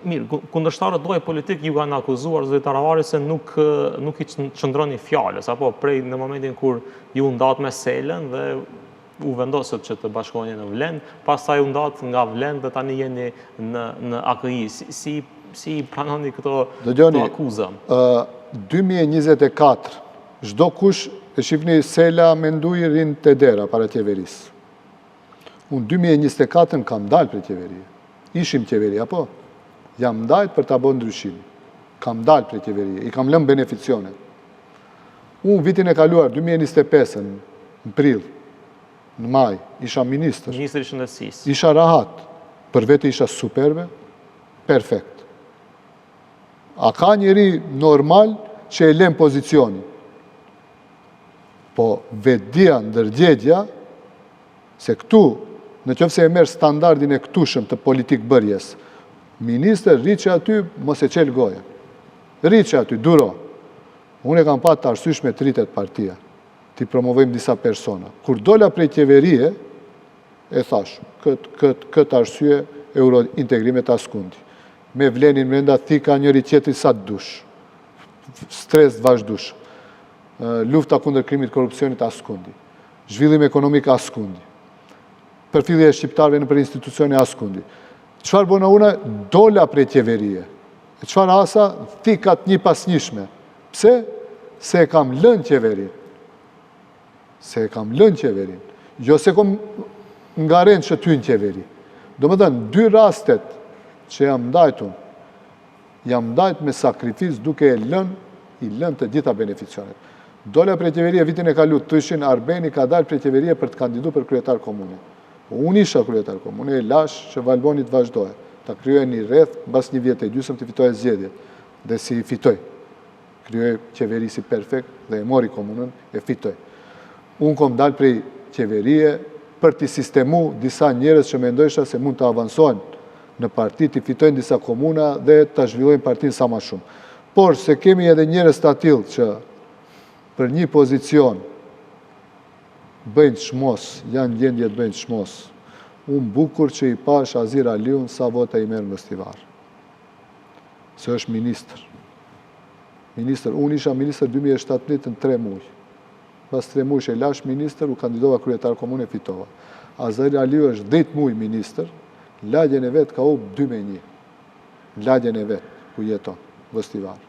Mirë, kundërshtarët doj politik ju kanë akuzuar zoti Taravari se nuk i qëndroni fjalës, apo prej në momentin kur ju ndatë me Selën dhe u vendosët që të bashkoheni në Vlend, pastaj u ndatë nga Vlend dhe tani jeni në AKI. Si pranoni këto akuza? 2024, çdo kush e shifni Sela mendui rinë të dera para qeverisë. Unë 2024 kam dalë për qeverie. Ishim qeveri, apo? Jam ndajt për të bënë ndryshim. Kam dalë për qeverie, i kam lëmë beneficionet. Unë vitin e kaluar, 2025, në prill, në maj, isha ministër. Ministri i Shëndetësisë. Isha rahat, për vete isha superbe, perfekt. A ka njeri normal që e lem pozicioni? Po vetdia ndërgjegja se këtu, në qoftë se e merr standardin e këtushëm të politik bërjes, minister rriqe aty, mos e qelë goje. Rriqe aty, duro. Unë e kam pat të arsysh me tritet partia, ti promovojmë disa persona. Kur dola prej qeverie, e thash, këtë arsye euro integrimet askundi. Me Vlenin mrenda thika njëri tjetri sa të dush. Stres të vazhdush. Lufta kundër krimit korupcionit askundi. Zhvillim ekonomik askundi. Përfillje e shqiptarve në për institucione askundi. Qëfar bona una dola prej qeverie. E qëfar asa thikat një pas njishme. Pse? Se e kam lën qeverin. Se e kam lën qeverin. Jo se kom nga rend që ty në qeveri. Do më dhenë, dy rastet që jam ndajtun, jam ndajt me sakrifis duke e i lën të gjitha beneficionet. Dola prej qeverie vitin e kalut, të ishin Arbeni ka dalë prej qeverie për të kandidu për kryetar komune. Unë isha kryetar komune, e lash që Valboni të vazhdoj. Ta kryoj një rreth, bas një vjetë e gjysëm të fitoj e zgjedhje. Dhe si fitoj. Kryoj qeveri si perfekt dhe e mori komunën, e fitoj. Unë kom dalë prej qeverie për të sistemu disa njerëz që mendojsha se mund të avansojnë në parti, të fitojnë disa komuna dhe të zhvillojnë partinë sa ma shumë. Por se kemi edhe njerëz të atill që për një pozicion bëjnë shmos, janë gjendje të bëjnë shmos. Unë bukur që i pash Azir Aliun sa vota i merë në Stivar. Se është ministër. Unë isha ministër 2017 në 3 muaj. Pas 3 muaj që e lash ministër, u kandidova kryetar komune, fitova. Azir Aliu është 10 muaj ministër, lagjen e vetë ka u 2-1. Lagjen e vetë, ku jeton, Vëstivar.